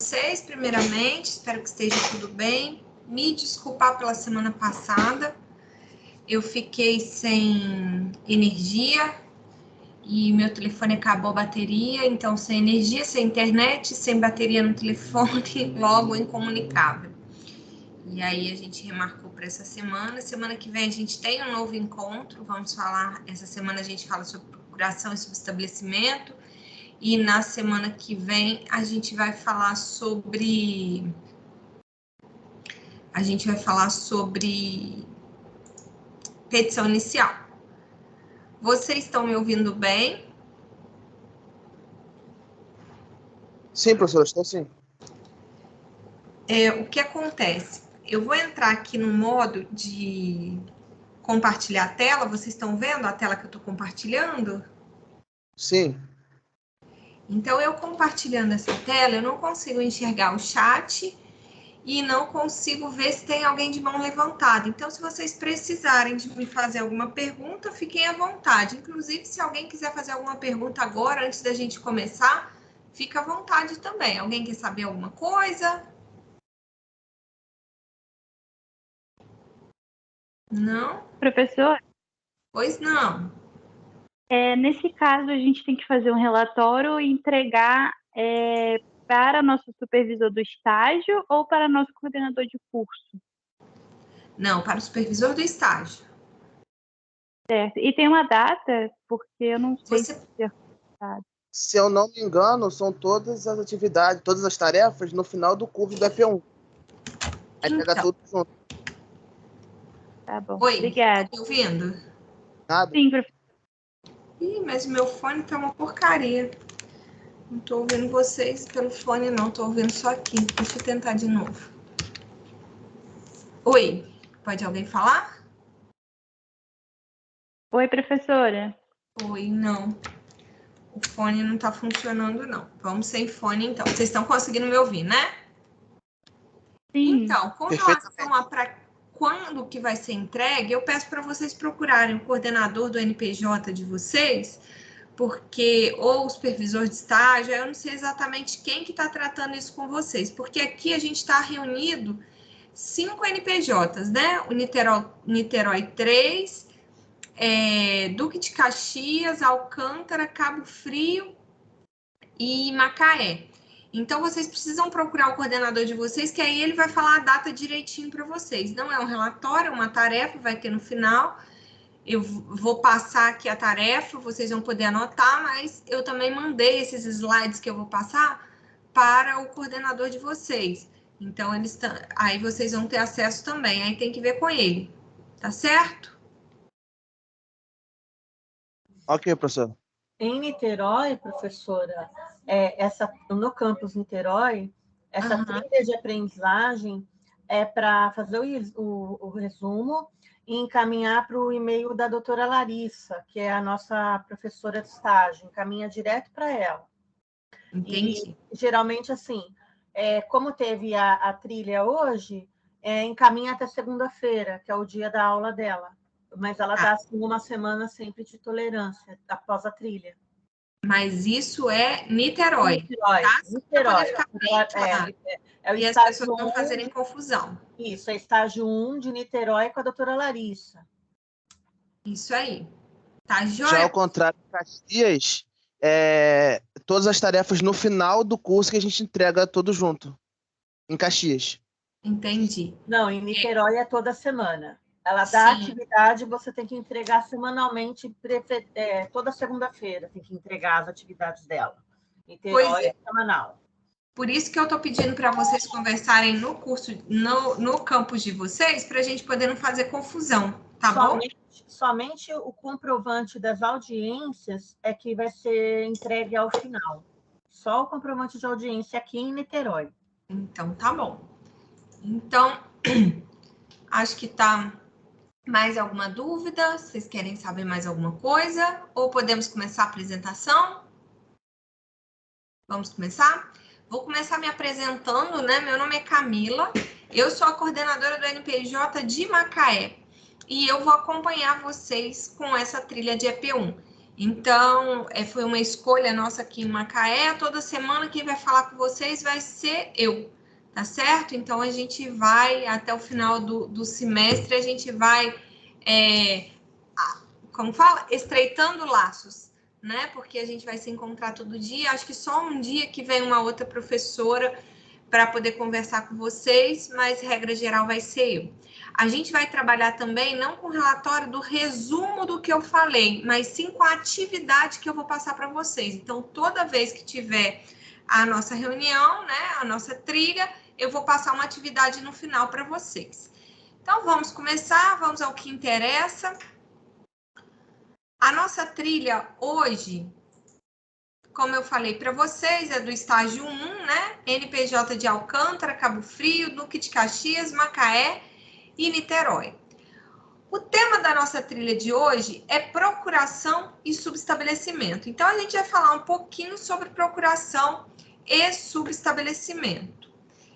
vocês, primeiramente, espero que esteja tudo bem. Me desculpar pela semana passada, eu fiquei sem energia e meu telefone acabou a bateria, então sem energia, sem internet, sem bateria no telefone, logo incomunicável. E aí a gente remarcou para essa semana. Semana que vem a gente tem um novo encontro, vamos falar, essa semana a gente fala sobre procuração e subestabelecimento. E na semana que vem a gente vai falar sobre petição inicial. Vocês estão me ouvindo bem? Sim, professora, estou sim. O que acontece? Eu vou entrar aqui no modo de compartilhar a tela. Vocês estão vendo a tela que eu estou compartilhando? Sim. Então, eu compartilhando essa tela, eu não consigo enxergar o chat e não consigo ver se tem alguém de mão levantada. Então, se vocês precisarem de me fazer alguma pergunta, fiquem à vontade. Inclusive, se alguém quiser fazer alguma pergunta agora, antes da gente começar, fica à vontade também. Alguém quer saber alguma coisa? Não? Professor? Pois não. Nesse caso, a gente tem que fazer um relatório e entregar para nosso supervisor do estágio ou para nosso coordenador de curso? Não, para o supervisor do estágio. Certo. E tem uma data, porque eu não sei Você... se é data. Se eu não me engano, são todas as atividades, todas as tarefas no final do curso do EP1. Aí pega tudo junto. Tá bom. Oi, obrigada. tá me ouvindo? Nada? Sim, professor. Ih, mas o meu fone tá uma porcaria. Não tô ouvindo vocês pelo fone, não. Tô ouvindo só aqui. Deixa eu tentar de novo. Oi, pode alguém falar? Oi, professora. Oi, não. O fone não tá funcionando, não. Vamos sem fone, então. Vocês estão conseguindo me ouvir, né? Sim. Então, com relação a para quando que vai ser entregue, eu peço para vocês procurarem o coordenador do NPJ de vocês, porque, ou o supervisor de estágio, eu não sei exatamente quem que está tratando isso com vocês, porque aqui a gente está reunido 5 NPJs, né? O Niterói 3, Duque de Caxias, Alcântara, Cabo Frio e Macaé. Então, vocês precisam procurar o coordenador de vocês, que aí ele vai falar a data direitinho para vocês. Não é um relatório, é uma tarefa, vai ter no final. Eu vou passar aqui a tarefa, vocês vão poder anotar, mas eu também mandei esses slides que eu vou passar para o coordenador de vocês. Então, aí vocês vão ter acesso também, aí tem que ver com ele, tá certo? Ok, professor. Em Niterói, professora, no campus Niterói, essa trilha de aprendizagem é para fazer o resumo e encaminhar para o e-mail da doutora Larissa, que é a nossa professora de estágio, encaminha direto para ela. Entendi. E, geralmente, assim, como teve a trilha hoje, encaminha até segunda-feira, que é o dia da aula dela. Mas ela dá assim, uma semana sempre de tolerância após a trilha. Mas isso é Niterói. Niterói. Tá? Niterói. Pra poder ficar bem claro. O e as pessoas não fazerem confusão. Isso, é estágio 1 de Niterói com a doutora Larissa. Isso aí. Tá, joia? Já ao contrário de Caxias, todas as tarefas no final do curso que a gente entrega tudo junto. Em Caxias. Entendi. Não, em Niterói é toda semana. Ela dá atividade, você tem que entregar semanalmente, toda segunda-feira tem que entregar as atividades dela. Niterói é semanal. Por isso que eu estou pedindo para vocês conversarem no curso, no campus de vocês, para a gente poder não fazer confusão, tá bom? Somente o comprovante das audiências é que vai ser entregue ao final. Só o comprovante de audiência aqui em Niterói. Então, tá bom. Então, acho que tá. Mais alguma dúvida? Vocês querem saber mais alguma coisa? Ou podemos começar a apresentação? Vamos começar? Vou começar me apresentando, né? Meu nome é Camila, eu sou a coordenadora do NPJ de Macaé e eu vou acompanhar vocês com essa trilha de EP1. Então, foi uma escolha nossa aqui em Macaé. Toda semana quem vai falar com vocês vai ser eu, tá certo? Então, a gente vai, até o final do semestre, a gente vai, como fala? Estreitando laços, né? Porque a gente vai se encontrar todo dia. Acho que só um dia que vem uma outra professora para poder conversar com vocês, mas regra geral vai ser eu. A gente vai trabalhar também não com o relatório do resumo do que eu falei, mas sim com a atividade que eu vou passar para vocês. Então, toda vez que tiver a nossa reunião, né, a nossa trilha, eu vou passar uma atividade no final para vocês. Então, vamos começar, vamos ao que interessa. A nossa trilha hoje, como eu falei para vocês, é do estágio 1, né? NPJ de Alcântara, Cabo Frio, Duque de Caxias, Macaé e Niterói. O tema da nossa trilha de hoje é procuração e subestabelecimento. Então, a gente vai falar um pouquinho sobre procuração e subestabelecimento.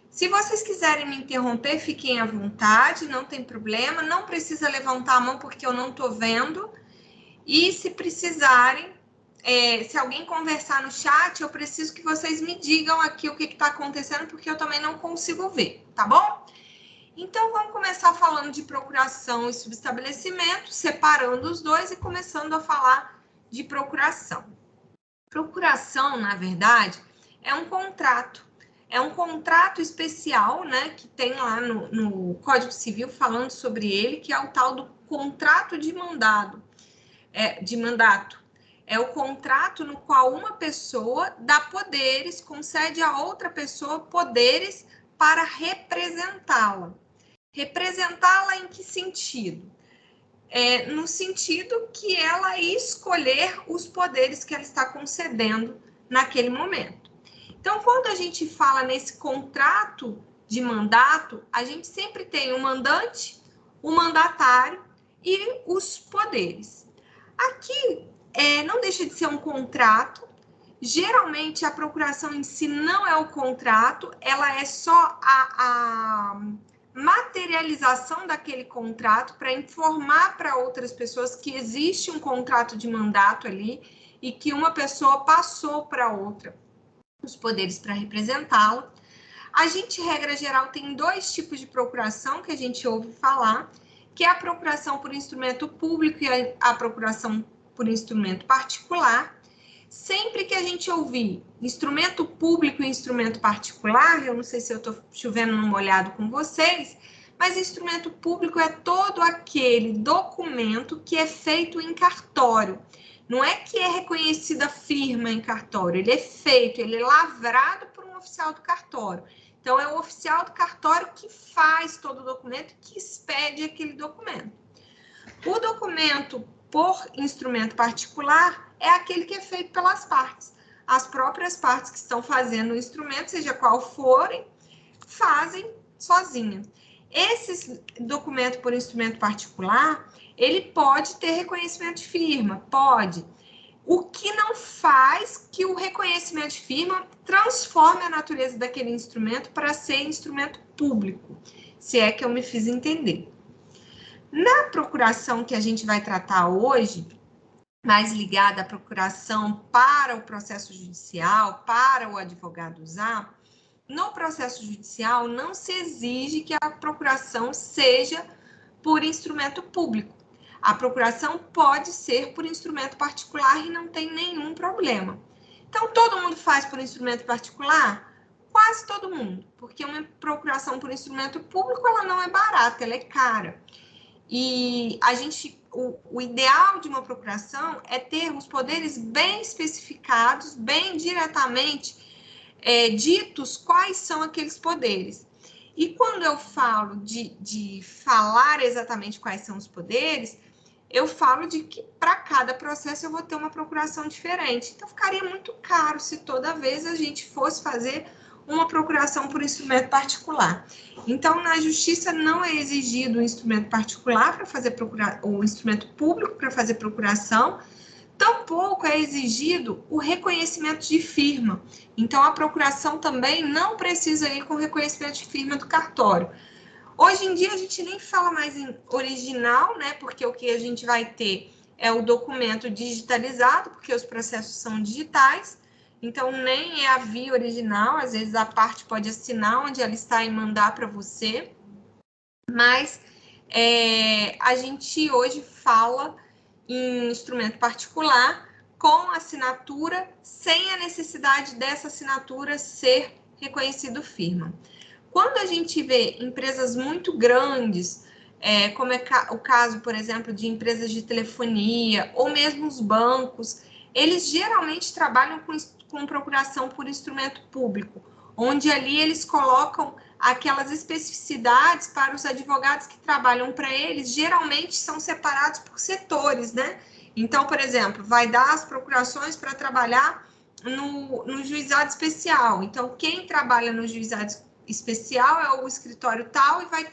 Se vocês quiserem me interromper, fiquem à vontade, não tem problema. Não precisa levantar a mão porque eu não estou vendo. E se precisarem, se alguém conversar no chat, eu preciso que vocês me digam aqui o que está acontecendo, porque eu também não consigo ver, tá bom? Então, vamos começar falando de procuração e subestabelecimento, separando os dois e começando a falar de procuração. Procuração, na verdade, é um contrato. É um contrato especial, né, que tem lá no Código Civil falando sobre ele, que é o tal do contrato de mandato. É o contrato no qual uma pessoa dá poderes, concede a outra pessoa poderes para representá-la. Representá-la em que sentido? No sentido que ela escolher os poderes que ela está concedendo naquele momento. Então, quando a gente fala nesse contrato de mandato, a gente sempre tem o mandante, o mandatário e os poderes. Aqui, não deixa de ser um contrato. Geralmente, a procuração em si não é o contrato, ela é só a materialização daquele contrato para informar para outras pessoas que existe um contrato de mandato ali e que uma pessoa passou para outra os poderes para representá-la. A gente, regra geral, tem dois tipos de procuração que a gente ouve falar, que é a procuração por instrumento público e a procuração por instrumento particular. Sempre que a gente ouvir instrumento público e instrumento particular, eu não sei se eu estou chovendo no molhado com vocês, mas instrumento público é todo aquele documento que é feito em cartório. Não é que é reconhecida firma em cartório, ele é feito, ele é lavrado por um oficial do cartório. Então, é o oficial do cartório que faz todo o documento, que expede aquele documento. O documento por instrumento particular é aquele que é feito pelas partes. As próprias partes que estão fazendo o instrumento, seja qual forem, fazem sozinhas. Esse documento por instrumento particular, ele pode ter reconhecimento de firma, pode. O que não faz que o reconhecimento de firma transforme a natureza daquele instrumento para ser instrumento público, se é que eu me fiz entender. Na procuração que a gente vai tratar hoje, mais ligada à procuração para o processo judicial, para o advogado usar, no processo judicial não se exige que a procuração seja por instrumento público. A procuração pode ser por instrumento particular e não tem nenhum problema. Então, todo mundo faz por instrumento particular? Quase todo mundo, porque uma procuração por instrumento público, ela não é barata, ela é cara. E o ideal de uma procuração é ter os poderes bem especificados, bem diretamente ditos quais são aqueles poderes. E quando eu falo de falar exatamente quais são os poderes, eu falo de que para cada processo eu vou ter uma procuração diferente. Então, ficaria muito caro se toda vez a gente fosse fazer uma procuração por instrumento particular. Então, na justiça não é exigido o instrumento particular para fazer o instrumento público para fazer procuração, tampouco é exigido o reconhecimento de firma. Então, a procuração também não precisa ir com reconhecimento de firma do cartório. Hoje em dia, a gente nem fala mais em original, né? Porque o que a gente vai ter é o documento digitalizado, porque os processos são digitais, então nem é a via original, às vezes a parte pode assinar onde ela está e mandar para você, mas a gente hoje fala em instrumento particular com assinatura, sem a necessidade dessa assinatura ser reconhecido firma. Quando a gente vê empresas muito grandes, como é o caso, por exemplo, de empresas de telefonia, ou mesmo os bancos, eles geralmente trabalham com procuração por instrumento público, onde ali eles colocam aquelas especificidades para os advogados que trabalham para eles, geralmente são separados por setores, né? Então, por exemplo, vai dar as procurações para trabalhar no juizado especial. Então, quem trabalha no juizado especial é o escritório tal e vai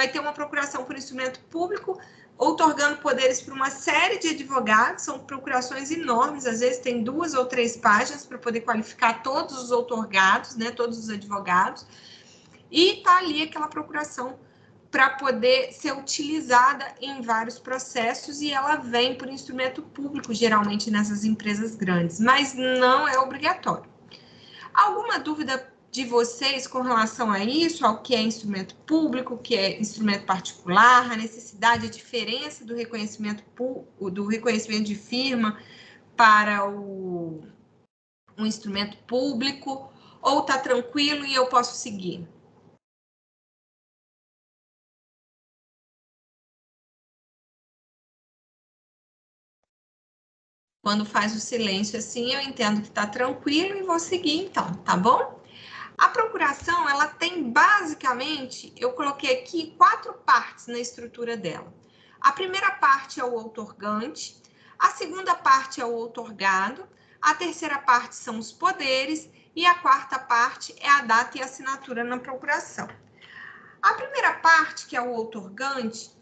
ter uma procuração por instrumento público, outorgando poderes para uma série de advogados, são procurações enormes, às vezes tem 2 ou 3 páginas para poder qualificar todos os outorgados, né, todos os advogados, e tá ali aquela procuração para poder ser utilizada em vários processos, e ela vem por instrumento público, geralmente nessas empresas grandes, mas não é obrigatório. Alguma dúvida de vocês com relação a isso, ao que é instrumento público, o que é instrumento particular, a necessidade, a diferença do reconhecimento de firma para um instrumento público, ou tá tranquilo e eu posso seguir? Quando faz o silêncio assim, eu entendo que tá tranquilo e vou seguir então, tá bom? A procuração, ela tem basicamente, eu coloquei aqui 4 partes na estrutura dela. A primeira parte é o outorgante, a segunda parte é o outorgado, a terceira parte são os poderes e a quarta parte é a data e assinatura na procuração. A primeira parte, que é o outorgante,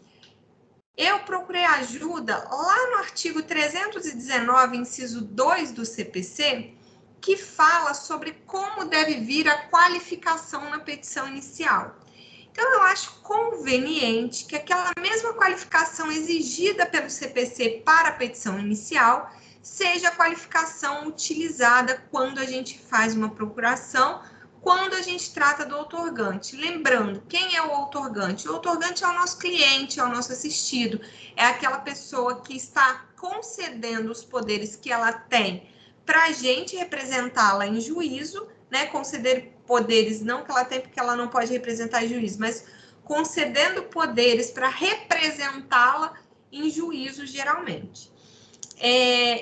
eu procurei ajuda lá no artigo 319, inciso 2 do CPC, que fala sobre como deve vir a qualificação na petição inicial. Então, eu acho conveniente que aquela mesma qualificação exigida pelo CPC para a petição inicial seja a qualificação utilizada quando a gente faz uma procuração, quando a gente trata do outorgante. Lembrando, quem é o outorgante? O outorgante é o nosso cliente, é o nosso assistido, é aquela pessoa que está concedendo os poderes que ela tem para a gente representá-la em juízo, né? Conceder poderes, não que ela tem, porque ela não pode representar em juízo, mas concedendo poderes para representá-la em juízo, geralmente.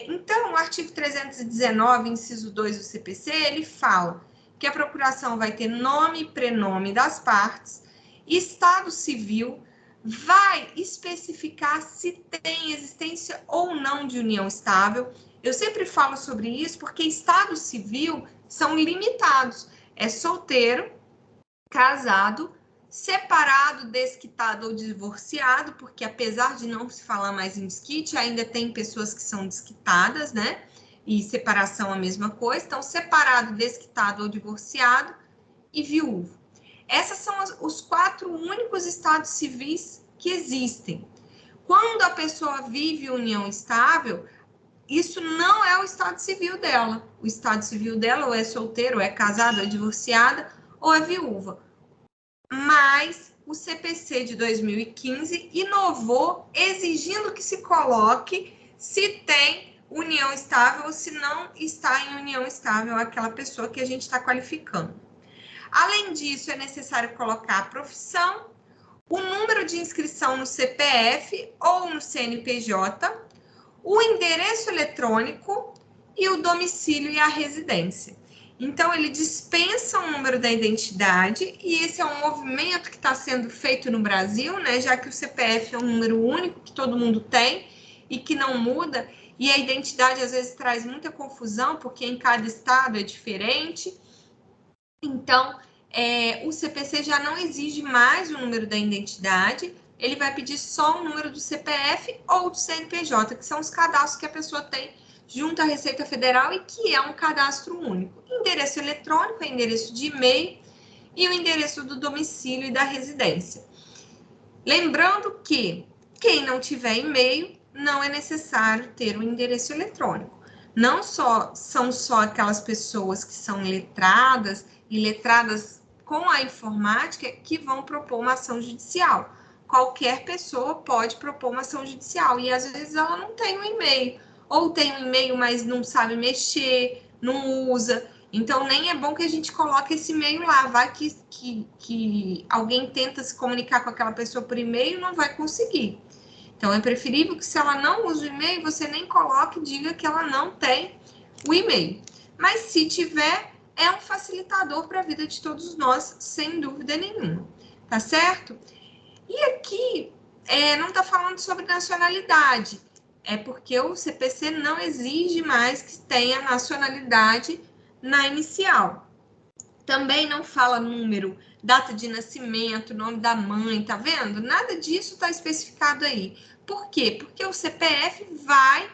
Então, o artigo 319, inciso 2 do CPC, ele fala que a procuração vai ter nome e prenome das partes, estado civil, vai especificar se tem existência ou não de união estável. Eu sempre falo sobre isso porque estado civil são limitados. É solteiro, casado, separado, desquitado ou divorciado, porque apesar de não se falar mais em desquite, ainda tem pessoas que são desquitadas, né? E separação a mesma coisa. Então, separado, desquitado ou divorciado e viúvo. Esses são os 4 únicos estados civis que existem. Quando a pessoa vive união estável, isso não é o estado civil dela. O estado civil dela ou é solteiro, ou é casado, ou é divorciada, ou é viúva. Mas o CPC de 2015 inovou, exigindo que se coloque se tem união estável ou se não está em união estável aquela pessoa que a gente está qualificando. Além disso, é necessário colocar a profissão, o número de inscrição no CPF ou no CNPJ, o endereço eletrônico e o domicílio e a residência. Então, ele dispensa o número da identidade, e esse é um movimento que está sendo feito no Brasil, né? Já que o CPF é um número único que todo mundo tem e que não muda, e a identidade às vezes traz muita confusão, porque em cada estado é diferente. Então, o CPC já não exige mais o número da identidade, ele vai pedir só o número do CPF ou do CNPJ, que são os cadastros que a pessoa tem junto à Receita Federal e que é um cadastro único. Endereço eletrônico é endereço de e-mail e o endereço do domicílio e da residência. Lembrando que quem não tiver e-mail não é necessário ter o endereço eletrônico. Não são só aquelas pessoas que são letradas e letradas com a informática que vão propor uma ação judicial. Qualquer pessoa pode propor uma ação judicial e às vezes ela não tem um e-mail, ou tem um e-mail, mas não sabe mexer, não usa. Então, nem é bom que a gente coloque esse e-mail lá. Vai que alguém tenta se comunicar com aquela pessoa por e-mail e não vai conseguir. Então, é preferível que se ela não usa o e-mail, você nem coloque e diga que ela não tem o e-mail. Mas se tiver, é um facilitador para a vida de todos nós, sem dúvida nenhuma. Tá certo? E aqui, não está falando sobre nacionalidade. É porque o CPC não exige mais que tenha nacionalidade na inicial. Também não fala número, data de nascimento, nome da mãe, tá vendo? Nada disso está especificado aí. Por quê? Porque o CPF vai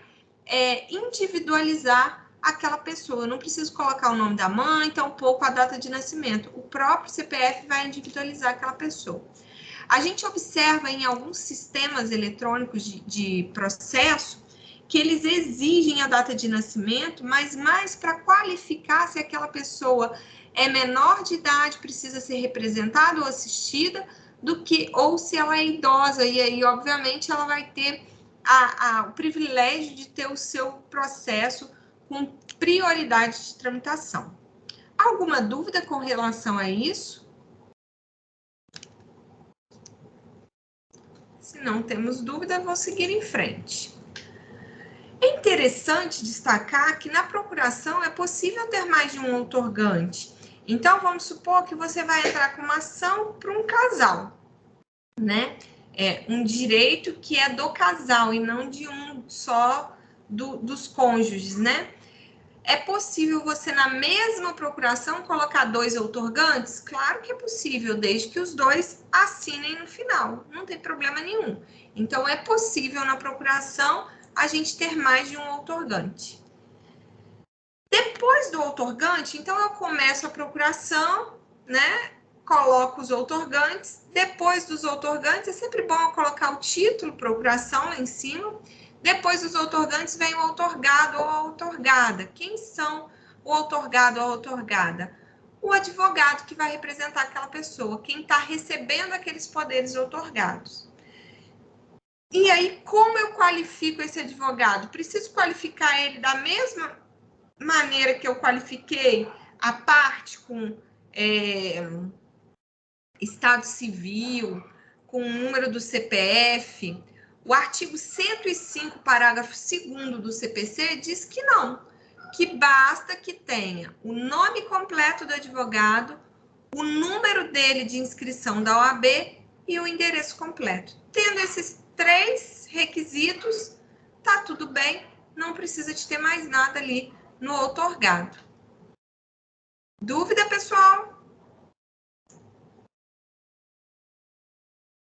individualizar aquela pessoa. Eu não preciso colocar o nome da mãe, tampouco a data de nascimento. O próprio CPF vai individualizar aquela pessoa. A gente observa em alguns sistemas eletrônicos de processo que eles exigem a data de nascimento, mas mais para qualificar se aquela pessoa é menor de idade, precisa ser representada ou assistida, ou se ela é idosa, e aí, obviamente, ela vai ter o privilégio de ter o seu processo com prioridade de tramitação. Alguma dúvida com relação a isso? Se não temos dúvida, vou seguir em frente. É interessante destacar que na procuração é possível ter mais de um outorgante. Então, vamos supor que você vai entrar com uma ação para um casal, né? É um direito que é do casal e não de um só dos cônjuges, né? É possível você, na mesma procuração, colocar 2 outorgantes? Claro que é possível, desde que os 2 assinem no final. Não tem problema nenhum. Então, é possível, na procuração, a gente ter mais de um outorgante. Depois do outorgante, então, eu começo a procuração, né? Coloco os outorgantes. Depois dos outorgantes, é sempre bom eu colocar o título, procuração, lá em cima. Depois dos outorgantes vem o outorgado ou a outorgada. Quem são o outorgado ou a outorgada? O advogado que vai representar aquela pessoa, quem está recebendo aqueles poderes outorgados. E aí, como eu qualifico esse advogado? Preciso qualificar ele da mesma maneira que eu qualifiquei a parte com estado civil, com o número do CPF. O artigo 105, parágrafo 2º do CPC diz que não, que basta que tenha o nome completo do advogado, o número dele de inscrição da OAB e o endereço completo. Tendo esses 3 requisitos, tá tudo bem, não precisa de ter mais nada ali no outorgado. Dúvida, pessoal?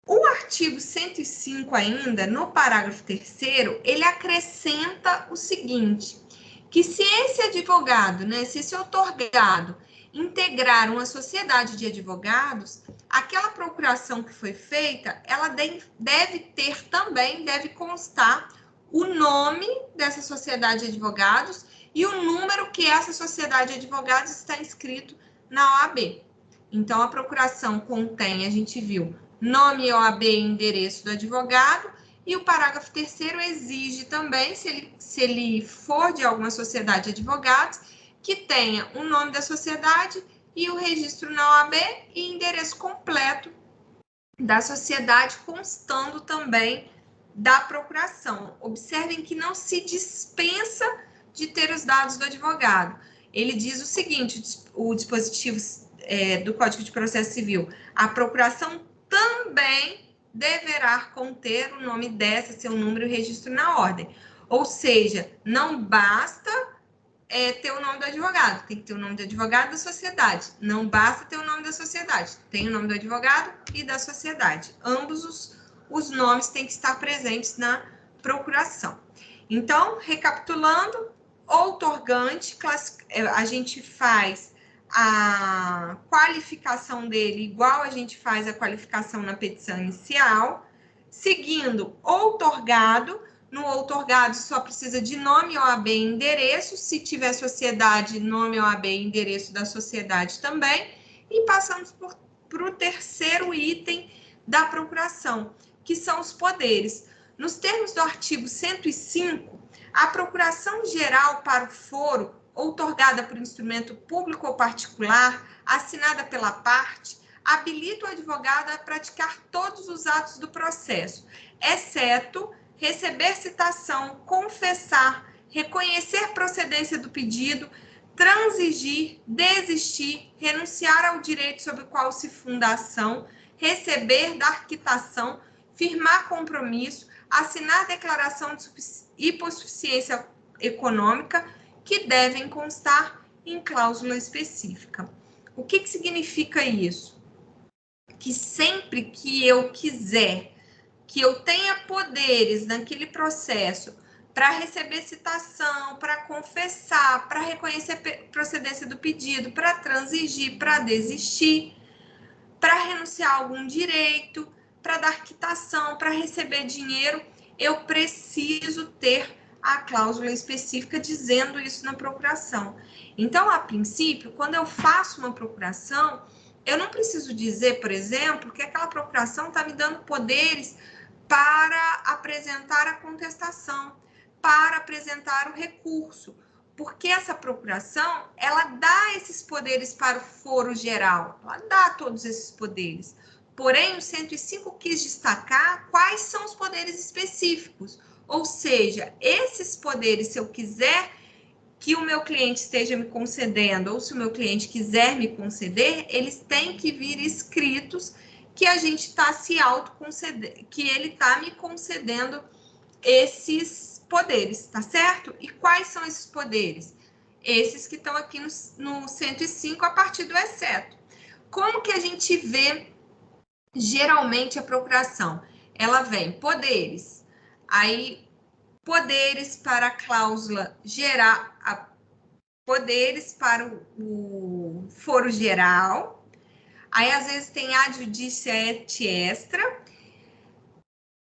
O artigo 105 ainda, no parágrafo 3º, ele acrescenta o seguinte, que se esse advogado, né, se esse outorgado integrar uma sociedade de advogados, aquela procuração que foi feita, ela deve ter também, deve constar o nome dessa sociedade de advogados e o número que essa sociedade de advogados está inscrito na OAB. Então, a procuração contém, a gente viu, nome, OAB e endereço do advogado, e o parágrafo 3º exige também, se ele for de alguma sociedade de advogados, que tenha o nome da sociedade e o registro na OAB e endereço completo da sociedade, constando também da procuração. Observem que não se dispensa de ter os dados do advogado. Ele diz o seguinte, o dispositivo do Código de Processo Civil, a procuração também deverá conter o nome dessa, seu número e registro na ordem. Ou seja, não basta ter o nome do advogado, tem que ter o nome do advogado da sociedade. Não basta ter o nome da sociedade, tem o nome do advogado e da sociedade. Ambos os nomes têm que estar presentes na procuração. Então, recapitulando, outorgante, a gente faz a qualificação dele igual a gente faz a qualificação na petição inicial, seguindo outorgado, No outorgado, só precisa de nome, OAB e endereço. Se tiver sociedade, nome, OAB e endereço da sociedade também. E passamos para o terceiro item da procuração, que são os poderes. Nos termos do artigo 105, a procuração geral para o foro, outorgada por instrumento público ou particular, assinada pela parte, habilita o advogado a praticar todos os atos do processo, exceto receber citação, confessar, reconhecer procedência do pedido, transigir, desistir, renunciar ao direito sobre o qual se funda a ação, receber, dar quitação, firmar compromisso, assinar declaração de hipossuficiência econômica, que devem constar em cláusula específica. O que significa isso? Que sempre que eu quiser que eu tenha poderes naquele processo para receber citação, para confessar, para reconhecer procedência do pedido, para transigir, para desistir, para renunciar a algum direito, para dar quitação, para receber dinheiro, eu preciso ter a cláusula específica dizendo isso na procuração. Então, a princípio, quando eu faço uma procuração, eu não preciso dizer, por exemplo, que aquela procuração está me dando poderes para apresentar a contestação, para apresentar o recurso, porque essa procuração, ela dá esses poderes para o foro geral, ela dá todos esses poderes. Porém, o 105 quis destacar quais são os poderes específicos, ou seja, esses poderes, se eu quiser que o meu cliente esteja me concedendo, ou se o meu cliente quiser me conceder, eles têm que vir escritos que a gente está se autoconcedendo, que ele está me concedendo esses poderes, tá certo? E quais são esses poderes? Esses que estão aqui no 105 a partir do exceto. Como que a gente vê geralmente a procuração? Ela vem poderes, aí poderes para a cláusula geral, poderes para o foro geral. Aí, às vezes, tem adjudícia et extra.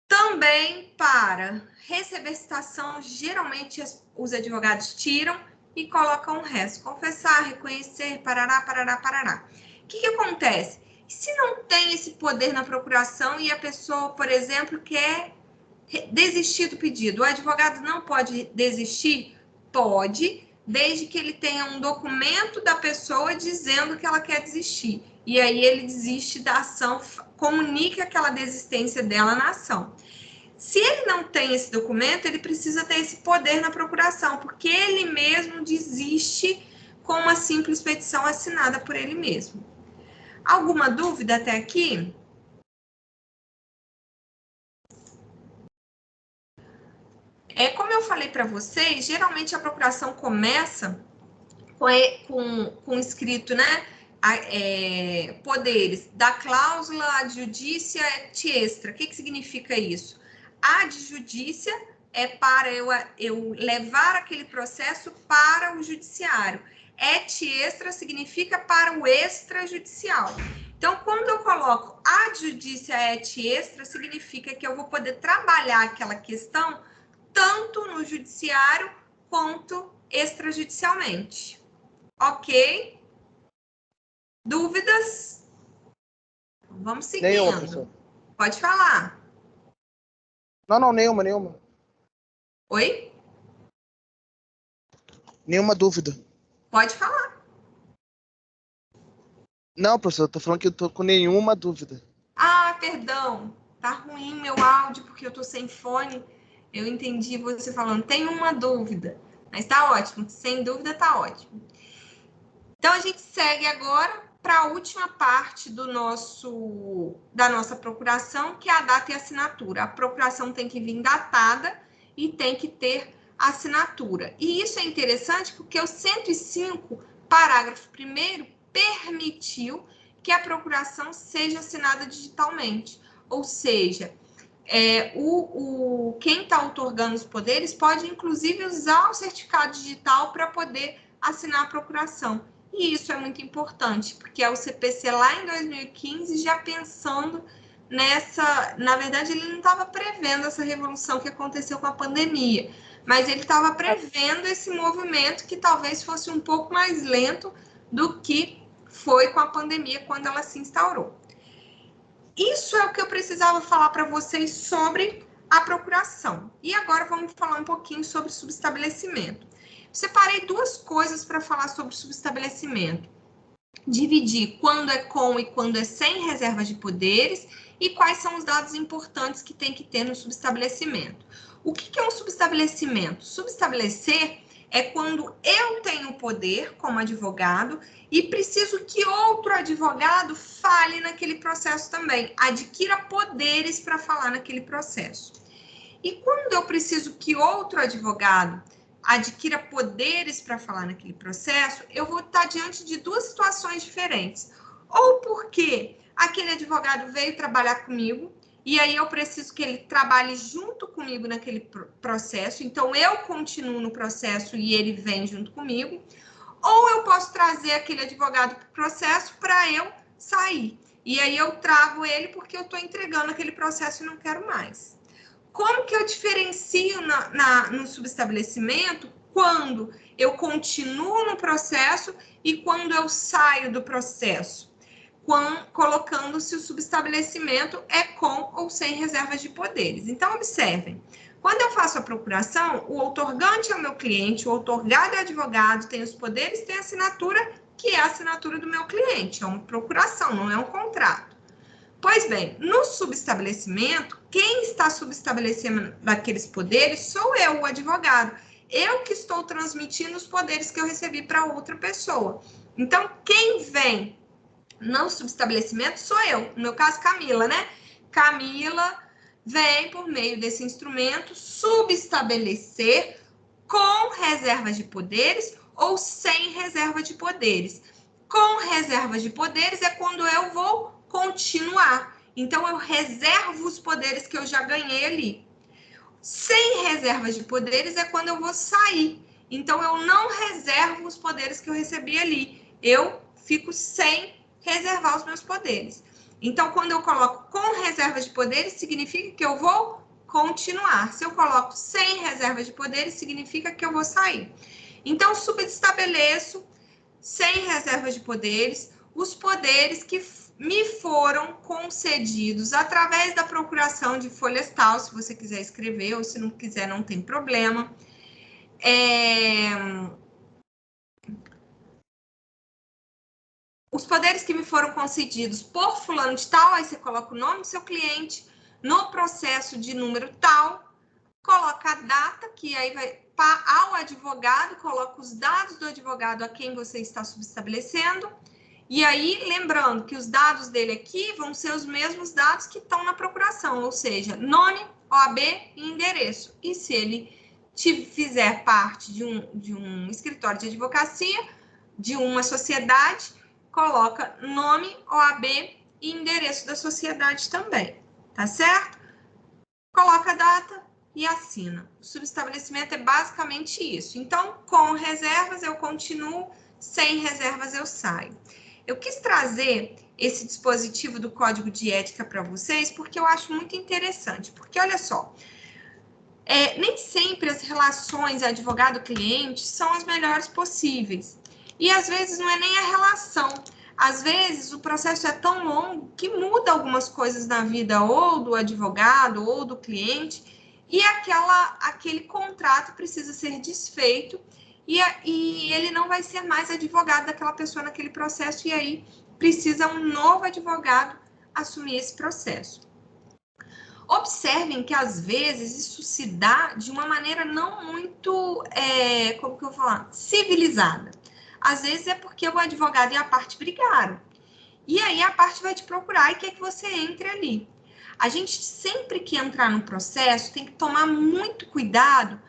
Também para receber citação, geralmente os advogados tiram e colocam o resto. Confessar, reconhecer, parará, parará, parará. O que acontece? Se não tem esse poder na procuração e a pessoa, por exemplo, quer desistir do pedido, o advogado não pode desistir? Pode, desde que ele tenha um documento da pessoa dizendo que ela quer desistir. E aí ele desiste da ação, comunica aquela desistência dela na ação. Se ele não tem esse documento, ele precisa ter esse poder na procuração, porque ele mesmo desiste com uma simples petição assinada por ele mesmo. Alguma dúvida até aqui? Como eu falei para vocês, geralmente a procuração começa com escrito, né? Poderes da cláusula adjudícia et extra. O que significa isso? Adjudícia é para eu levar aquele processo para o judiciário. Et extra significa para o extrajudicial. Então, quando eu coloco adjudícia et extra, significa que eu vou poder trabalhar aquela questão tanto no judiciário quanto extrajudicialmente. Ok? Dúvidas? Vamos seguindo. Nenhuma, professor. Pode falar. Não, nenhuma. Oi? Nenhuma dúvida. Pode falar. Não, professor, eu tô falando que eu tô com nenhuma dúvida. Ah, perdão. Tá ruim meu áudio porque eu tô sem fone. Eu entendi você falando, tem uma dúvida. Mas tá ótimo, sem dúvida tá ótimo. Então, a gente segue agora para a última parte da nossa procuração, que é a data e assinatura. A procuração tem que vir datada e tem que ter assinatura. E isso é interessante porque o 105, parágrafo 1º, permitiu que a procuração seja assinada digitalmente. Ou seja, quem está outorgando os poderes pode, inclusive, usar o certificado digital para poder assinar a procuração. E isso é muito importante, porque é o CPC lá em 2015 já pensando na verdade, ele não estava prevendo essa revolução que aconteceu com a pandemia, mas ele estava prevendo esse movimento que talvez fosse um pouco mais lento do que foi com a pandemia quando ela se instaurou. Isso é o que eu precisava falar para vocês sobre a procuração. E agora vamos falar um pouquinho sobre subestabelecimento. Separei duas coisas para falar sobre subestabelecimento. Dividir quando é com e quando é sem reserva de poderes e quais são os dados importantes que tem que ter no subestabelecimento. O que é um subestabelecimento? Subestabelecer é quando eu tenho poder como advogado e preciso que outro advogado fale naquele processo também, adquira poderes para falar naquele processo. E quando eu preciso que outro advogado adquira poderes para falar naquele processo, eu vou estar diante de duas situações diferentes. Ou porque aquele advogado veio trabalhar comigo, e aí eu preciso que ele trabalhe junto comigo naquele processo, então eu continuo no processo e ele vem junto comigo. Ou eu posso trazer aquele advogado para o processo para eu sair. E aí eu trago ele porque eu estou entregando aquele processo e não quero mais. Como que eu diferencio no subestabelecimento quando eu continuo no processo e quando eu saio do processo? Colocando se o subestabelecimento é com ou sem reservas de poderes. Então, observem. Quando eu faço a procuração, o outorgante é o meu cliente, o outorgado é o advogado, tem os poderes, tem a assinatura, que é a assinatura do meu cliente. É uma procuração, não é um contrato. Pois bem, no subestabelecimento, quem está subestabelecendo aqueles poderes sou eu, o advogado. Eu que estou transmitindo os poderes que eu recebi para outra pessoa. Então, quem vem no subestabelecimento sou eu. No meu caso, Camila, né? Camila vem, por meio desse instrumento, subestabelecer com reserva de poderes ou sem reserva de poderes. Com reserva de poderes é quando eu vou continuar. Então, eu reservo os poderes que eu já ganhei ali. Sem reserva de poderes é quando eu vou sair. Então, eu não reservo os poderes que eu recebi ali. Eu fico sem reservar os meus poderes. Então, quando eu coloco com reserva de poderes, significa que eu vou continuar. Se eu coloco sem reserva de poderes, significa que eu vou sair. Então, subestabeleço, sem reserva de poderes, os poderes que me foram concedidos através da procuração de folhas tal, se você quiser escrever, ou se não quiser, não tem problema. Os poderes que me foram concedidos por fulano de tal, aí você coloca o nome do seu cliente, no processo de número tal, coloca a data, que aí vai ao advogado, coloca os dados do advogado a quem você está subestabelecendo, e aí, lembrando que os dados dele aqui vão ser os mesmos dados que estão na procuração, ou seja, nome, OAB e endereço. E se ele fizer parte de um escritório de advocacia, de uma sociedade, coloca nome, OAB e endereço da sociedade também, tá certo? Coloca a data e assina. O subestabelecimento é basicamente isso. Então, com reservas eu continuo, sem reservas eu saio. Eu quis trazer esse dispositivo do Código de Ética para vocês porque eu acho muito interessante. Porque, olha só, nem sempre as relações advogado-cliente são as melhores possíveis. E, às vezes, não é nem a relação. Às vezes, o processo é tão longo que muda algumas coisas na vida ou do advogado ou do cliente e aquele contrato precisa ser desfeito e ele não vai ser mais advogado daquela pessoa naquele processo e aí precisa um novo advogado assumir esse processo. Observem que, às vezes, isso se dá de uma maneira não muito, como que eu vou falar, civilizada. Às vezes é porque o advogado e a parte brigaram. E aí a parte vai te procurar e quer que você entre ali. A gente sempre que entrar no processo tem que tomar muito cuidado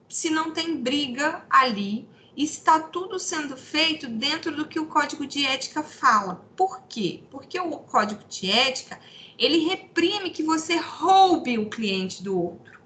se não tem briga ali e está tudo sendo feito dentro do que o Código de Ética fala. Por quê? Porque o Código de Ética, ele reprime que você roube o cliente do outro.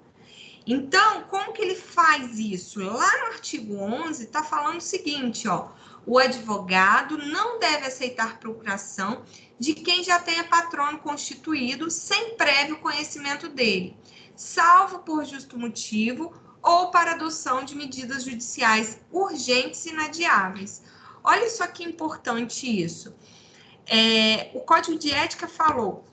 Então, como que ele faz isso? Lá no artigo 11, está falando o seguinte, ó. O advogado não deve aceitar procuração de quem já tenha patrono constituído sem prévio conhecimento dele, salvo por justo motivo ou para adoção de medidas judiciais urgentes e inadiáveis. Olha só que importante isso. O Código de Ética falou: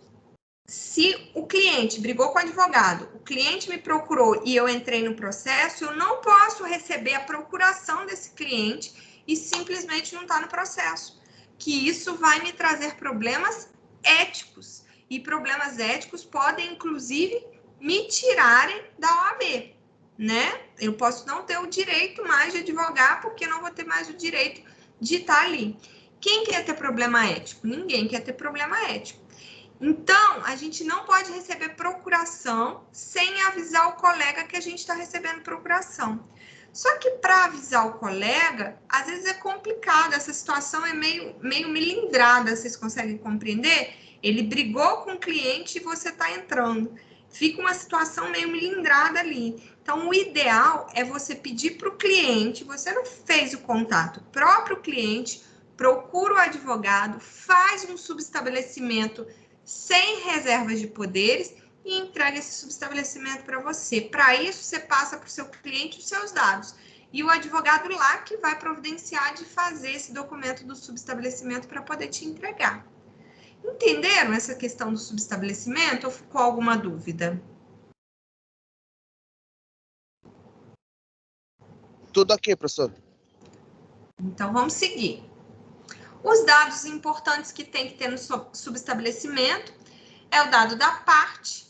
se o cliente brigou com o advogado, o cliente me procurou e eu entrei no processo, eu não posso receber a procuração desse cliente e simplesmente não está no processo. Que isso vai me trazer problemas éticos. E problemas éticos podem, inclusive, me tirarem da OAB, né? Eu posso não ter o direito mais de advogar, porque não vou ter mais o direito de estar ali. Quem quer ter problema ético? Ninguém quer ter problema ético. Então, a gente não pode receber procuração sem avisar o colega que a gente está recebendo procuração. Só que para avisar o colega, às vezes é complicado, essa situação é meio melindrada, vocês conseguem compreender? Ele brigou com o cliente e você está entrando. Fica uma situação meio melindrada ali. Então, o ideal é você pedir para o cliente, você não fez o contato, o próprio cliente procura o advogado, faz um subestabelecimento sem reservas de poderes e entrega esse subestabelecimento para você. Para isso, você passa para o seu cliente os seus dados. E o advogado lá que vai providenciar de fazer esse documento do subestabelecimento para poder te entregar. Entenderam essa questão do subestabelecimento ou ficou alguma dúvida? Tudo aqui, professor. Então, vamos seguir. Os dados importantes que tem que ter no subestabelecimento é o dado da parte,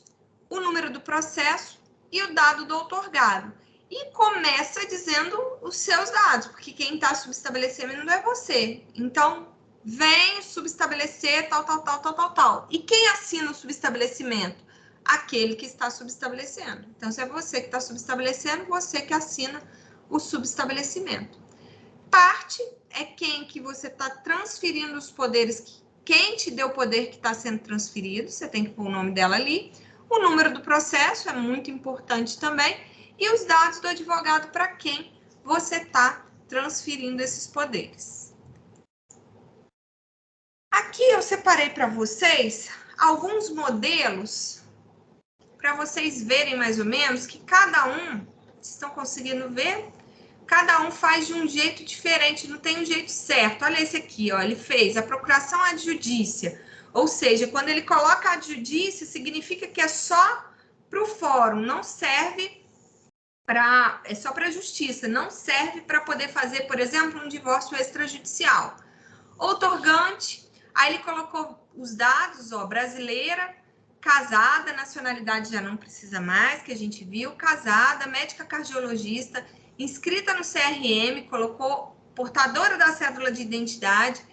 o número do processo e o dado do outorgado. E começa dizendo os seus dados, porque quem está subestabelecendo é você. Então, vem subestabelecer tal. E quem assina o subestabelecimento? Aquele que está subestabelecendo. Então, se é você que está subestabelecendo, você que assina o subestabelecimento. Parte é quem que você está transferindo os poderes, quem te deu o poder que está sendo transferido, você tem que pôr o nome dela ali. O número do processo é muito importante também. E os dados do advogado para quem você está transferindo esses poderes. Aqui eu separei para vocês alguns modelos para vocês verem mais ou menos que cada um, vocês estão conseguindo ver? Cada um faz de um jeito diferente, não tem um jeito certo. Olha esse aqui, ó, ele fez a procuração adjudícia. Ou seja, quando ele coloca adjudícia, significa que é só para o fórum, não serve para... É só para a justiça, não serve para poder fazer, por exemplo, um divórcio extrajudicial. Outorgante, aí ele colocou os dados, ó, brasileira, casada, nacionalidade já não precisa mais, que a gente viu, casada, médica cardiologista, inscrita no CRM, colocou portadora da cédula de identidade,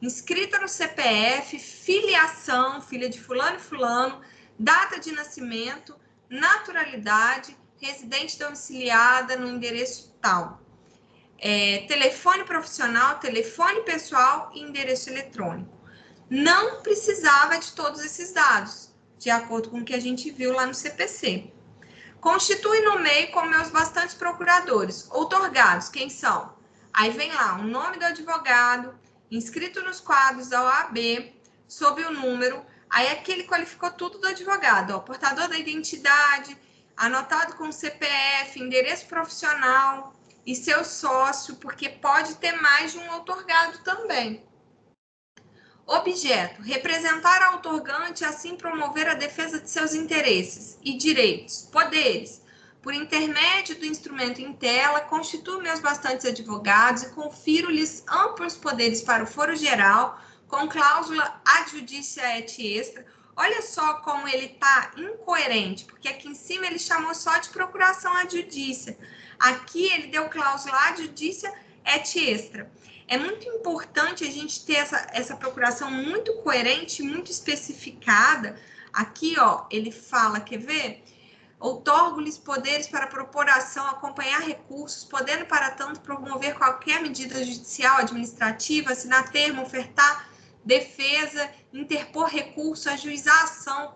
inscrita no CPF, filiação, filha de fulano e fulano, data de nascimento, naturalidade, residente domiciliada no endereço tal. Telefone profissional, telefone pessoal e endereço eletrônico. Não precisava de todos esses dados, de acordo com o que a gente viu lá no CPC. Constitui no meio com meus bastantes procuradores. Outorgados, quem são? Aí vem lá o nome do advogado, inscrito nos quadros da OAB, sob o número. Aí aqui ele qualificou tudo do advogado, ó, portador da identidade, anotado com CPF, endereço profissional e seu sócio, porque pode ter mais de um outorgado também. Objeto, representar a outorgante e assim promover a defesa de seus interesses e direitos. Poderes, por intermédio do instrumento em tela, constituo meus bastantes advogados e confiro-lhes amplos poderes para o foro geral, com cláusula adjudícia et extra. Olha só como ele está incoerente, porque aqui em cima ele chamou só de procuração adjudícia. Aqui ele deu cláusula adjudícia et extra. É muito importante a gente ter essa procuração muito coerente, muito especificada. Aqui, ó, ele fala, quer ver? Outorgo-lhes poderes para propor ação, acompanhar recursos, podendo para tanto promover qualquer medida judicial, administrativa, assinar termo, ofertar defesa, interpor recurso, ajuizar ação,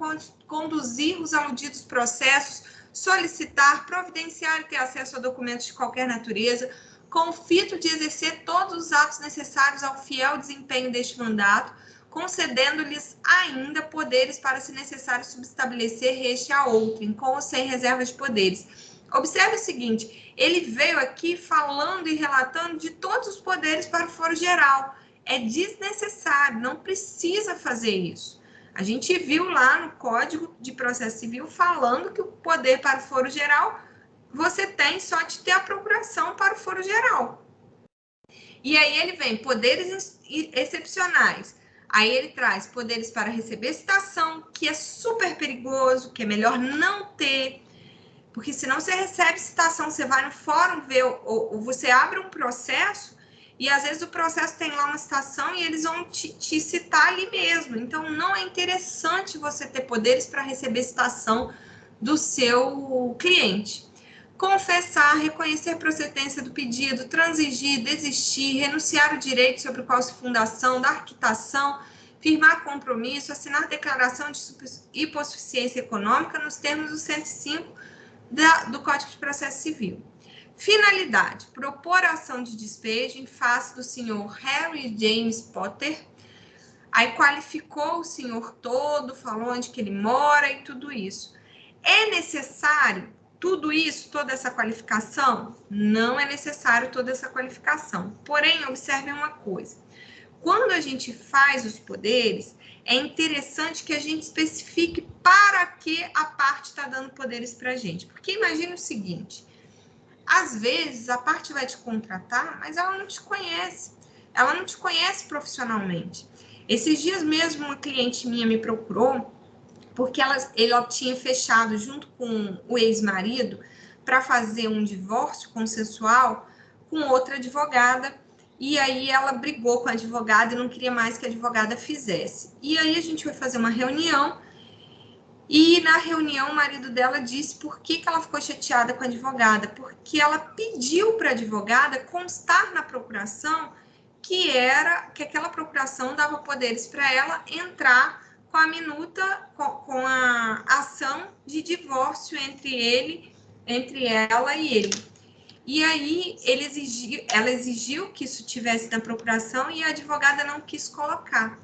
conduzir os aludidos processos, solicitar, providenciar e ter acesso a documentos de qualquer natureza, com o fito de exercer todos os atos necessários ao fiel desempenho deste mandato, concedendo-lhes ainda poderes para, se necessário, subestabelecer este a outrem, com ou sem reserva de poderes. Observe o seguinte, ele veio aqui falando e relatando de todos os poderes para o foro geral. É desnecessário, não precisa fazer isso. A gente viu lá no Código de Processo Civil falando que o poder para o foro geral você tem só de ter a procuração para o foro geral. E aí ele vem poderes excepcionais. Aí ele traz poderes para receber citação, que é super perigoso, que é melhor não ter, porque senão você recebe citação, você vai no fórum ver, ou você abre um processo, e às vezes o processo tem lá uma citação e eles vão te citar ali mesmo. Então, não é interessante você ter poderes para receber citação do seu cliente. Confessar, reconhecer a procedência do pedido, transigir, desistir, renunciar o direito sobre o qual se fundação, dar quitação, firmar compromisso, assinar declaração de hipossuficiência econômica nos termos do 105 do Código de Processo Civil. Finalidade, propor a ação de despejo em face do senhor Harry James Potter. Aí qualificou o senhor todo, falou onde que ele mora e tudo isso. É necessário tudo isso, toda essa qualificação? Não é necessário toda essa qualificação. Porém, observem uma coisa. Quando a gente faz os poderes, é interessante que a gente especifique para que a parte está dando poderes para a gente. Porque imagine o seguinte, às vezes a parte vai te contratar, mas ela não te conhece. Ela não te conhece profissionalmente. Esses dias mesmo uma cliente minha me procurou, porque ela tinha fechado junto com o ex-marido para fazer um divórcio consensual com outra advogada, e aí ela brigou com a advogada e não queria mais que a advogada fizesse. E aí a gente foi fazer uma reunião, e na reunião o marido dela disse por que ela ficou chateada com a advogada, porque ela pediu para a advogada constar na procuração que aquela procuração dava poderes para ela entrar com a minuta, com a ação de divórcio entre ela e ele. E aí ela exigiu que isso tivesse na procuração e a advogada não quis colocar.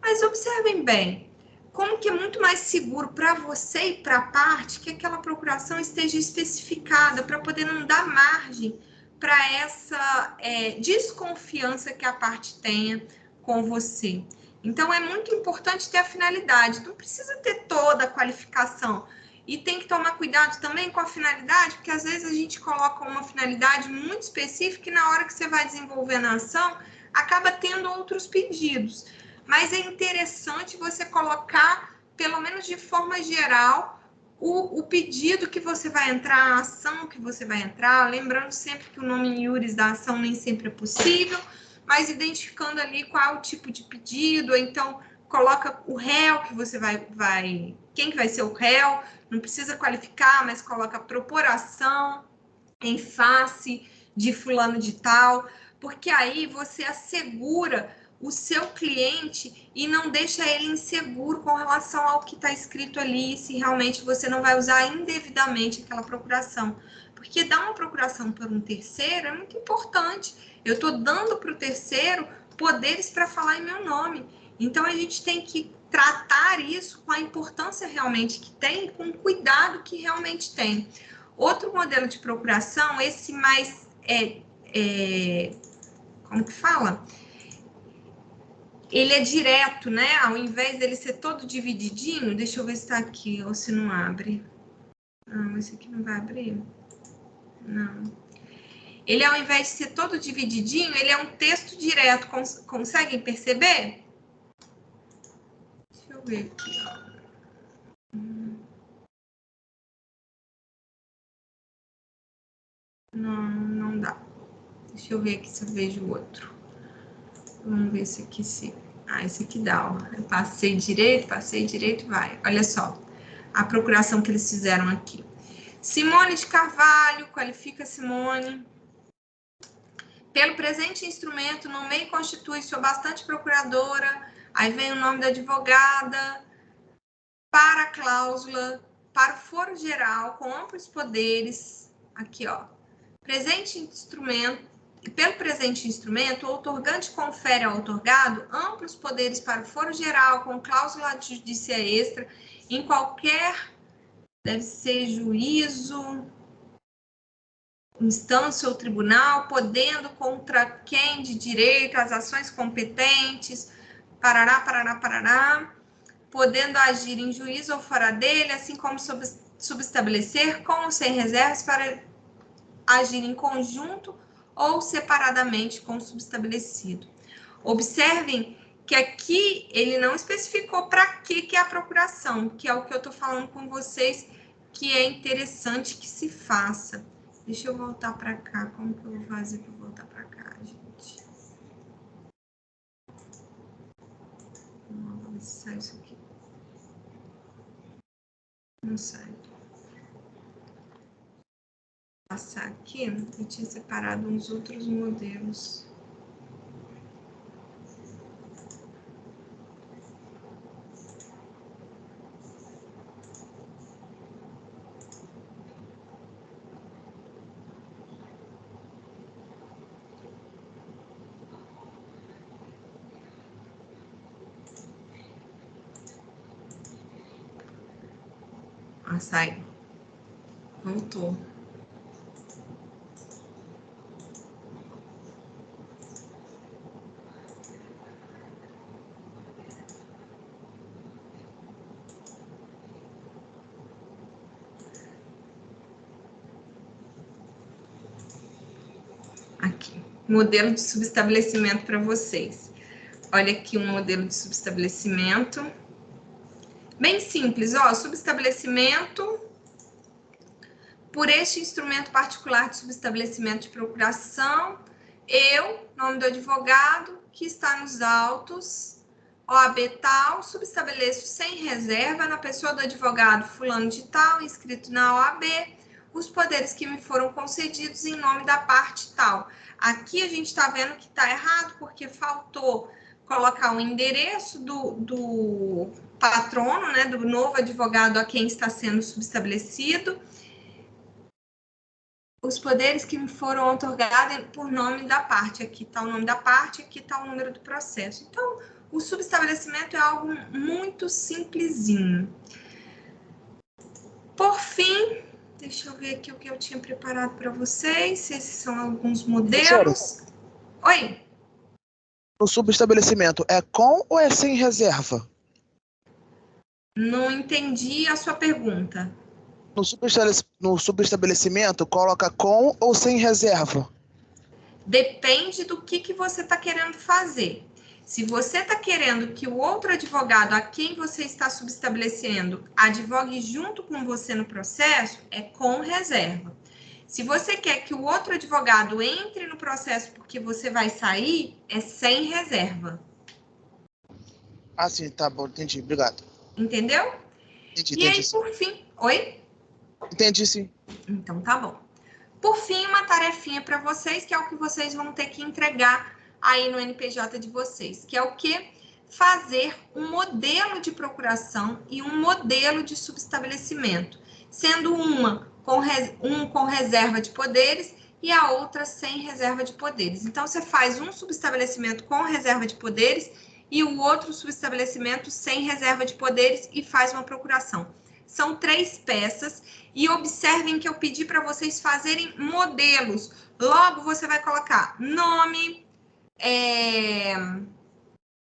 Mas observem bem, como que é muito mais seguro para você e para a parte que aquela procuração esteja especificada para poder não dar margem para essa desconfiança que a parte tenha com você. Então, é muito importante ter a finalidade. Não precisa ter toda a qualificação. E tem que tomar cuidado também com a finalidade, porque às vezes a gente coloca uma finalidade muito específica e na hora que você vai desenvolvendo a ação, acaba tendo outros pedidos. Mas é interessante você colocar, pelo menos de forma geral, o pedido que você vai entrar, a ação que você vai entrar, lembrando sempre que o nome em iuris da ação nem sempre é possível, mas identificando ali qual é o tipo de pedido, ou então coloca o réu que você quem que vai ser o réu, não precisa qualificar, mas coloca propor ação em face de fulano de tal, porque aí você assegura o seu cliente e não deixa ele inseguro com relação ao que está escrito ali, se realmente você não vai usar indevidamente aquela procuração. Porque dar uma procuração por um terceiro é muito importante. Eu estou dando para o terceiro poderes para falar em meu nome. Então, a gente tem que tratar isso com a importância realmente que tem, com o cuidado que realmente tem. Outro modelo de procuração, esse mais... como que fala? Ele é direto, né? Ao invés dele ser todo divididinho, deixa eu ver se está aqui ou se não abre. Não, esse aqui não vai abrir. Não. Ele, ao invés de ser todo divididinho, ele é um texto direto. Conseguem perceber? Deixa eu ver aqui, ó. Não dá. Deixa eu ver aqui se eu vejo o outro. Vamos ver se aqui se... esse aqui dá, ó. Eu passei direito, vai. Olha só, a procuração que eles fizeram aqui. Simone de Carvalho, qualifica Simone. Pelo presente instrumento, nomeie e constitui sua bastante procuradora. Aí vem o nome da advogada. Para a cláusula, para o foro geral, com amplos poderes. Aqui, ó. Pelo presente instrumento, o outorgante confere ao outorgado amplos poderes para o foro geral, com cláusula de judícia extra, em qualquer, deve ser juízo, instância ou tribunal, podendo contra quem de direito as ações competentes, parará, parará, parará, podendo agir em juízo ou fora dele, assim como subestabelecer com ou sem reservas para agir em conjunto ou separadamente com o subestabelecido. Observem que aqui ele não especificou para que é a procuração, que é o que eu estou falando com vocês, que é interessante que se faça. Deixa eu voltar para cá. Como que eu vou fazer para voltar para cá, gente? Vamos ver se sai isso aqui. Não sai. Passar aqui, eu tinha separado uns outros modelos. Ah, sai. Voltou. Aqui, modelo de subestabelecimento para vocês. Olha aqui um modelo de subestabelecimento. Bem simples, ó, subestabelecimento por este instrumento particular de subestabelecimento de procuração, eu, nome do advogado, que está nos autos, OAB tal, subestabeleço sem reserva na pessoa do advogado fulano de tal, inscrito na OAB, os poderes que me foram concedidos em nome da parte tal. Aqui a gente está vendo que está errado, porque faltou colocar o endereço do patrono, né, do novo advogado a quem está sendo subestabelecido, os poderes que me foram outorgados por nome da parte. Aqui está o nome da parte, aqui está o número do processo. Então, o subestabelecimento é algo muito simplesinho. Por fim, deixa eu ver aqui o que eu tinha preparado para vocês. Esses são alguns modelos. Oi? O subestabelecimento é com ou é sem reserva? Não entendi a sua pergunta. No subestabelecimento, coloca com ou sem reserva? Depende do que você está querendo fazer. Se você está querendo que o outro advogado a quem você está subestabelecendo advogue junto com você no processo, é com reserva. Se você quer que o outro advogado entre no processo porque você vai sair, é sem reserva. Ah, sim, tá bom, entendi, obrigado. Entendeu? Entendi, E aí, sim. por fim... Oi? Entendi, sim. Então, tá bom. Por fim, uma tarefinha para vocês, que é o que vocês vão ter que entregar aí no NPJ de vocês, que é o quê? Fazer um modelo de procuração e um modelo de subestabelecimento, sendo um com reserva de poderes e a outra sem reserva de poderes. Então, você faz um subestabelecimento com reserva de poderes e o outro subestabelecimento sem reserva de poderes e faz uma procuração. São 3 peças e observem que eu pedi para vocês fazerem modelos. Logo, você vai colocar nome,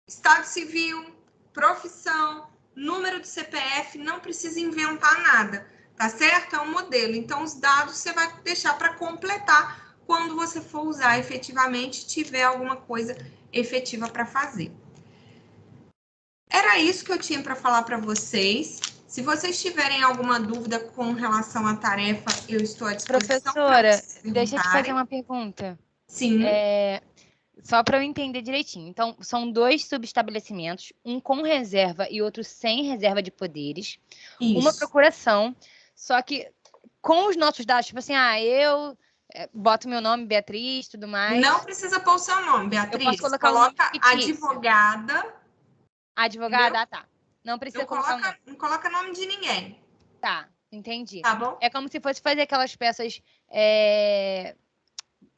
estado civil, profissão, número do CPF, não precisa inventar nada, tá certo? É um modelo. Então, os dados você vai deixar para completar quando você for usar efetivamente, tiver alguma coisa efetiva para fazer. Era isso que eu tinha para falar para vocês. Se vocês tiverem alguma dúvida com relação à tarefa, eu estou à disposição. Professora, deixa eu te fazer uma pergunta. Sim. Só para eu entender direitinho. Então, são 2 subestabelecimentos, um com reserva e outro sem reserva de poderes. Isso. Uma procuração, só que com os nossos dados, tipo assim, eu boto meu nome, Beatriz, tudo mais. Não precisa pôr o seu nome, Beatriz. Eu posso colocar Coloca advogada. Advogada, tá. Não precisa colocar o nome. Não coloca nome de ninguém. Tá, entendi. Tá bom? É como se fosse fazer aquelas peças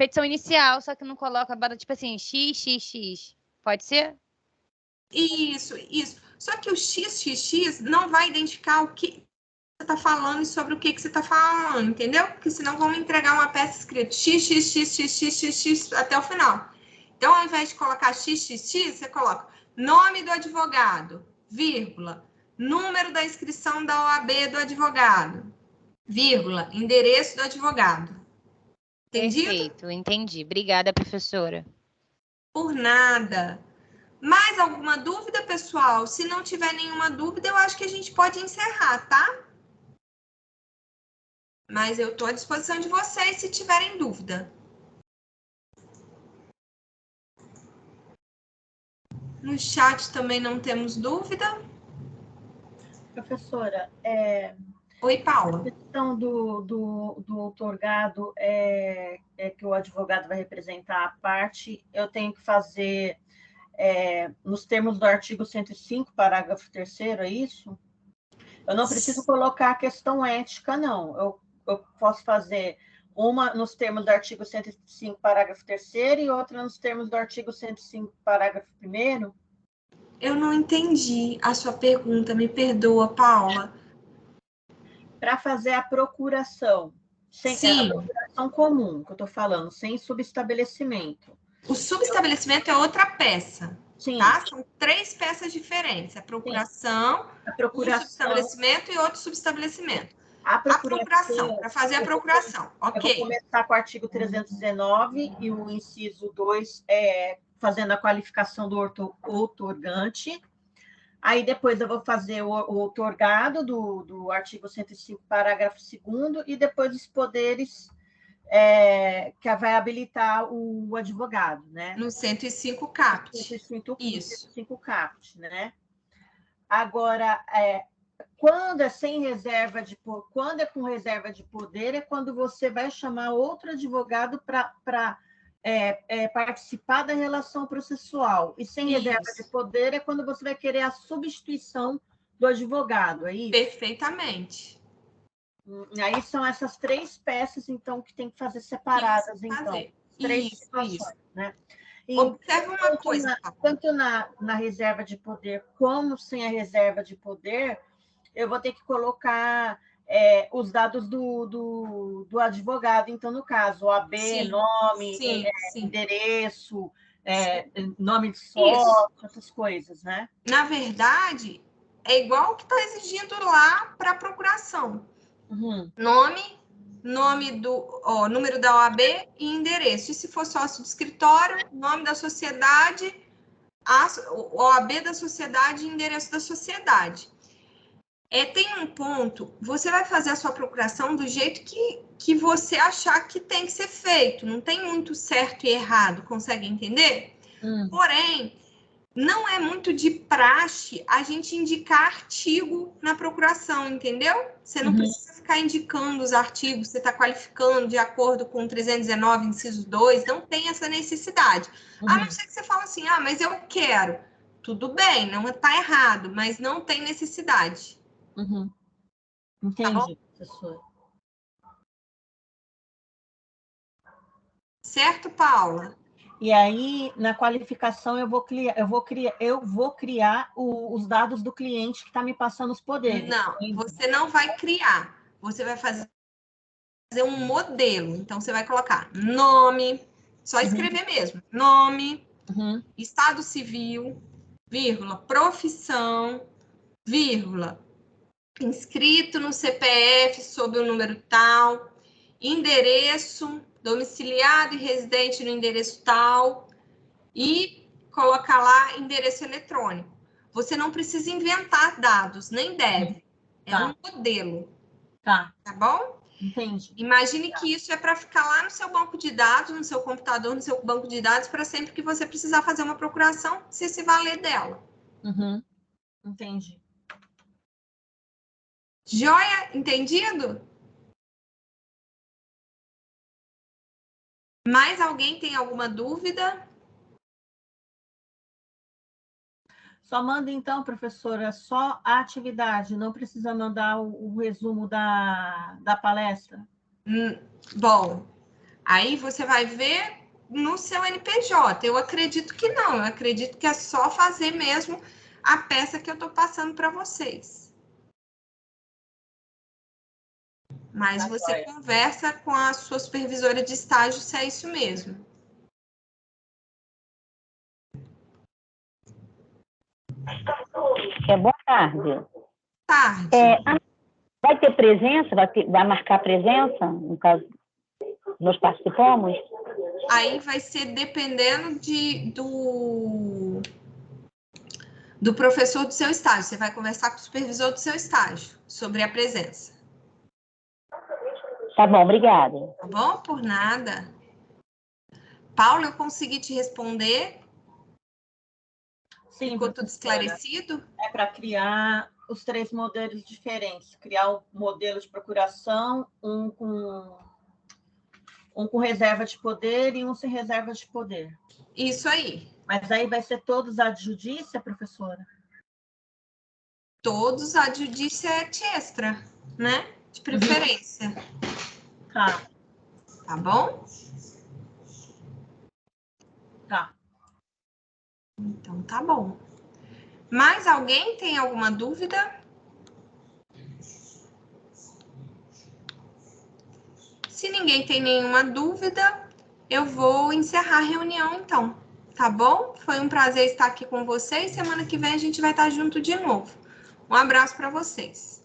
petição inicial, só que não coloca, tipo assim, XXX. Pode ser? Isso. Só que o XXX não vai identificar o que você está falando e sobre o que você está falando, entendeu? Porque senão vão me entregar uma peça escrita XXXXXX até o final. Então, ao invés de colocar XXX, você coloca nome do advogado, vírgula, número da inscrição da OAB do advogado, vírgula, endereço do advogado. Entendido? Perfeito, entendi. Obrigada, professora. Por nada. Mais alguma dúvida, pessoal? Se não tiver nenhuma dúvida, eu acho que a gente pode encerrar, tá? Mas eu estou à disposição de vocês se tiverem dúvida. No chat também não temos dúvida. Professora, Oi, Paula. a questão do outorgado que o advogado vai representar a parte, eu tenho que fazer nos termos do artigo 105, parágrafo 3º, é isso? Eu não preciso colocar a questão ética, não. Eu posso fazer uma nos termos do artigo 105, parágrafo 3º, e outra nos termos do artigo 105, parágrafo 1º? Eu não entendi a sua pergunta, me perdoa, Paula. Para fazer a procuração, Sim. a procuração comum, que eu estou falando, sem subestabelecimento. O subestabelecimento é outra peça. Sim. Tá? São 3 peças diferentes. A procuração, um subestabelecimento e outro subestabelecimento. A procuração, para fazer a procuração. Ok. Eu vou começar com o artigo 319 e o inciso 2 fazendo a qualificação do outorgante. Aí depois eu vou fazer o outorgado do artigo 105, parágrafo 2º, e depois os poderes que vai habilitar o advogado, né? No 105 CAPT. 105 CAPT, né? Agora, quando é sem reserva quando é com reserva de poder, é quando você vai chamar outro advogado para participar da relação processual. E sem reserva de poder é quando você vai querer a substituição do advogado, é isso? Perfeitamente. Aí são essas 3 peças, então, que tem que fazer separadas, então. 3 situações, né? E observa uma coisa. Tanto na reserva de poder como sem a reserva de poder, eu vou ter que colocar os dados do advogado. Então, no caso, OAB, nome, endereço, nome de sócio, essas coisas, né? Na verdade, é igual o que está exigindo lá para a procuração. Uhum. Número da OAB e endereço. E se for sócio de escritório, nome da sociedade, OAB da sociedade e endereço da sociedade. Tem um ponto, você vai fazer a sua procuração do jeito que você achar que tem que ser feito. Não tem muito certo e errado, consegue entender? Porém, não é muito de praxe a gente indicar artigo na procuração, entendeu? Você não precisa ficar indicando os artigos, você está qualificando de acordo com 319, inciso 2, não tem essa necessidade. A não ser que você fale assim, mas eu quero. Tudo bem, não está errado, mas não tem necessidade. Entendi, professora. Certo, Paula? E aí, na qualificação, eu vou criar os dados do cliente que está me passando os poderes. Não, você não vai criar. Você vai fazer um modelo. Então, você vai colocar nome, só escrever mesmo. Nome, estado civil, vírgula, profissão, vírgula, inscrito no CPF sob o número tal, endereço, domiciliado e residente no endereço tal, e colocar lá endereço eletrônico. Você não precisa inventar dados, nem deve. É um modelo. Tá bom? Entendi. Imagine que isso é para ficar lá no seu banco de dados, no seu computador, no seu banco de dados, para sempre que você precisar fazer uma procuração, você se valer dela. Entendi. Joia? Entendido? Mais alguém tem alguma dúvida? Só manda, então, professora, só a atividade, não precisa mandar o resumo da palestra? Bom, Aí você vai ver no seu NPJ. Eu acredito que não, eu acredito que é só fazer mesmo a peça que eu estou passando para vocês. Mas você conversa com a sua supervisora de estágio se é isso mesmo. Boa tarde. Tarde. Vai ter presença? Vai marcar presença, no caso, nós participamos? Aí vai ser dependendo do professor do seu estágio. Você vai conversar com o supervisor do seu estágio sobre a presença. Tá bom, obrigada. Tá bom? Por nada. Paulo, eu consegui te responder? Sim, ficou tudo esclarecido? É para criar os 3 modelos diferentes. Criar o modelo de procuração, um com reserva de poder e um sem reserva de poder. Isso aí. Mas aí vai ser todos ad judícia, professora? Todos ad judícia et extra, né? De preferência. Tá. Tá bom? Tá. Então, tá bom. Mais alguém tem alguma dúvida? Se ninguém tem nenhuma dúvida, eu vou encerrar a reunião, então. Tá bom? Foi um prazer estar aqui com vocês. Semana que vem a gente vai estar junto de novo. Um abraço para vocês.